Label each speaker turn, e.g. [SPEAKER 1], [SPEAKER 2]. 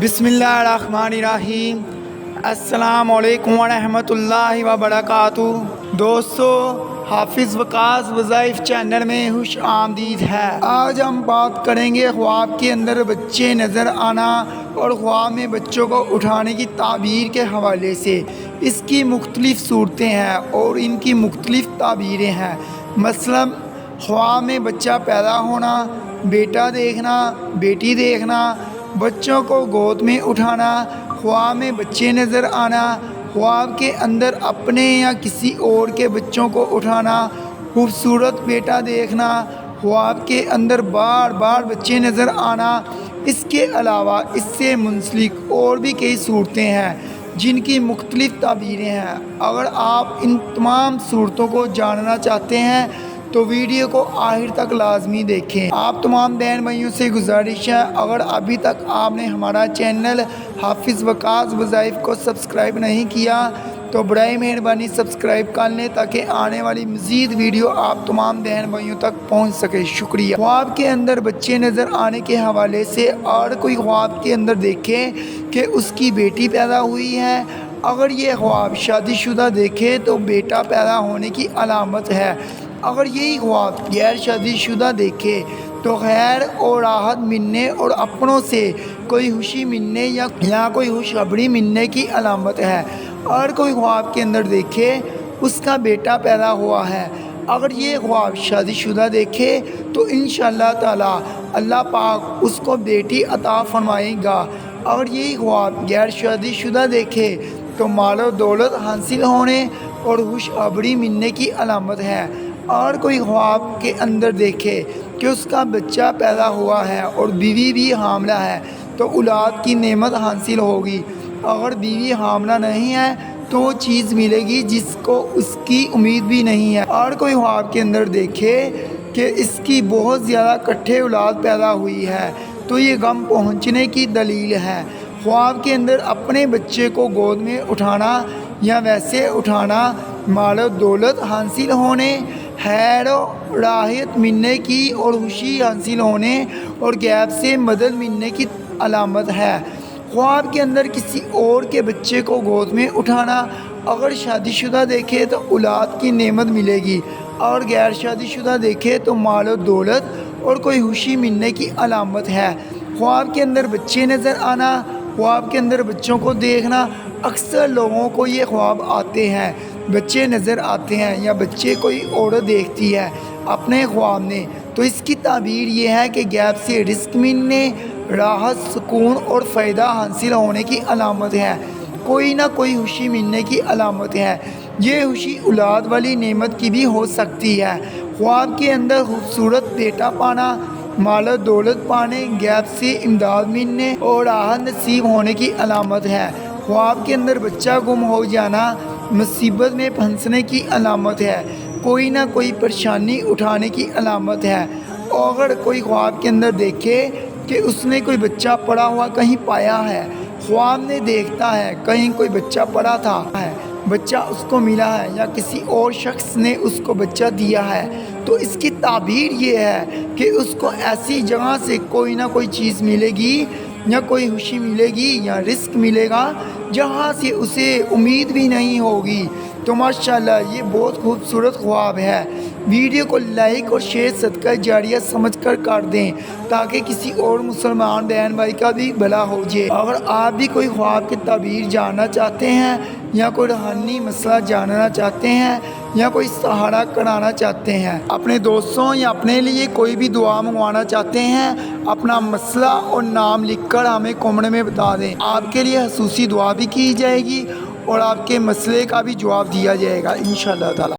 [SPEAKER 1] بسم اللہ الرحمن الرحیم۔ السلام علیکم ورحمۃ اللہ وبرکاتہ۔ دوستو، حافظ وقاص وظائف چینل میں خوش آمدید ہے۔ آج ہم بات کریں گے خواب کے اندر بچے نظر آنا اور خواب میں بچوں کو اٹھانے کی تعبیر کے حوالے سے۔ اس کی مختلف صورتیں ہیں اور ان کی مختلف تعبیریں ہیں۔ مثلا خواب میں بچہ پیدا ہونا، بیٹا دیکھنا، بیٹی دیکھنا، بچوں کو گود میں اٹھانا، خواب میں بچے نظر آنا، خواب کے اندر اپنے یا کسی اور کے بچوں کو اٹھانا، خوبصورت بیٹا دیکھنا، خواب کے اندر بار بار بچے نظر آنا۔ اس کے علاوہ اس سے منسلک اور بھی کئی صورتیں ہیں جن کی مختلف تعبیریں ہیں۔ اگر آپ ان تمام صورتوں کو جاننا چاہتے ہیں تو ویڈیو کو آخر تک لازمی دیکھیں۔ آپ تمام بہن بھائیوں سے گزارش ہے، اگر ابھی تک آپ نے ہمارا چینل حافظ وقاص وظائف کو سبسکرائب نہیں کیا تو برائے مہربانی سبسکرائب کر لیں تاکہ آنے والی مزید ویڈیو آپ تمام بہن بھائیوں تک پہنچ سکے۔ شکریہ۔ خواب کے اندر بچے نظر آنے کے حوالے سے، اور کوئی خواب کے اندر دیکھے کہ اس کی بیٹی پیدا ہوئی ہے، اگر یہ خواب شادی شدہ دیکھے تو بیٹا پیدا ہونے کی علامت ہے۔ اگر یہی خواب غیر شادی شدہ دیکھے تو خیر اور راحت ملنے اور اپنوں سے کوئی خوشی ملنے یا کوئی خوشخبری ملنے کی علامت ہے۔ اور کوئی خواب کے اندر دیکھے اس کا بیٹا پیدا ہوا ہے، اگر یہ خواب شادی شدہ دیکھے تو انشاءاللہ تعالی اللہ پاک اس کو بیٹی عطا فرمائے گا۔ اگر یہی خواب غیر شادی شدہ دیکھے تو مال و دولت حاصل ہونے اور خوشخبری ملنے کی علامت ہے۔ اور کوئی خواب کے اندر دیکھے کہ اس کا بچہ پیدا ہوا ہے اور بیوی بھی حاملہ ہے تو اولاد کی نعمت حاصل ہوگی۔ اگر بیوی حاملہ نہیں ہے تو وہ چیز ملے گی جس کو اس کی امید بھی نہیں ہے۔ اور کوئی خواب کے اندر دیکھے کہ اس کی بہت زیادہ کٹھے اولاد پیدا ہوئی ہے تو یہ غم پہنچنے کی دلیل ہے۔ خواب کے اندر اپنے بچے کو گود میں اٹھانا یا ویسے اٹھانا مال و دولت حاصل ہونے، خیر و راحت ملنے کی اور خوشی حاصل ہونے اور غیب سے مدد ملنے کی علامت ہے۔ خواب کے اندر کسی اور کے بچے کو گود میں اٹھانا، اگر شادی شدہ دیکھے تو اولاد کی نعمت ملے گی، اور غیر شادی شدہ دیکھے تو مال و دولت اور کوئی خوشی ملنے کی علامت ہے۔ خواب کے اندر بچے نظر آنا، خواب کے اندر بچوں کو دیکھنا، اکثر لوگوں کو یہ خواب آتے ہیں، بچے نظر آتے ہیں یا بچے کوئی عورت دیکھتی ہے اپنے خواب میں، تو اس کی تعبیر یہ ہے کہ غیب سے رزق ملنے، راحت، سکون اور فائدہ حاصل ہونے کی علامت ہے، کوئی نہ کوئی خوشی ملنے کی علامت ہے۔ یہ خوشی اولاد والی نعمت کی بھی ہو سکتی ہے۔ خواب کے اندر خوبصورت بیٹا پانا، مال و دولت پانے، غیب سے امداد ملنے اور راحت نصیب ہونے کی علامت ہے۔ خواب کے اندر بچہ گم ہو جانا مصیبت میں پھنسنے کی علامت ہے، کوئی نہ کوئی پریشانی اٹھانے کی علامت ہے۔ اور اگر کوئی خواب کے اندر دیکھے کہ اس نے کوئی بچہ پڑا ہوا کہیں پایا ہے، خواب میں دیکھتا ہے کہیں کوئی بچہ پڑا تھا ہے، بچہ اس کو ملا ہے یا کسی اور شخص نے اس کو بچہ دیا ہے، تو اس کی تعبیر یہ ہے کہ اس کو ایسی جگہ سے کوئی نہ کوئی چیز ملے گی یا کوئی خوشی ملے گی یا رزق ملے گا جہاں سے اسے امید بھی نہیں ہوگی۔ تو ماشاءاللہ یہ بہت خوبصورت خواب ہے۔ ویڈیو کو لائک اور شیئر صدقہ جاریہ سمجھ کر دیں تاکہ کسی اور مسلمان بہن بھائی کا بھی بھلا ہو جائے۔ اگر آپ بھی کوئی خواب کی تعبیر جاننا چاہتے ہیں یا کوئی روحانی مسئلہ جاننا چاہتے ہیں یا کوئی سہارا کرانا چاہتے ہیں، اپنے دوستوں یا اپنے لیے کوئی بھی دعا منگوانا چاہتے ہیں، اپنا مسئلہ اور نام لکھ کر ہمیں کمنٹ میں بتا دیں، آپ کے لیے خصوصی دعا بھی کی جائے گی اور آپ کے مسئلے کا بھی جواب دیا جائے گا انشاءاللہ تعالی۔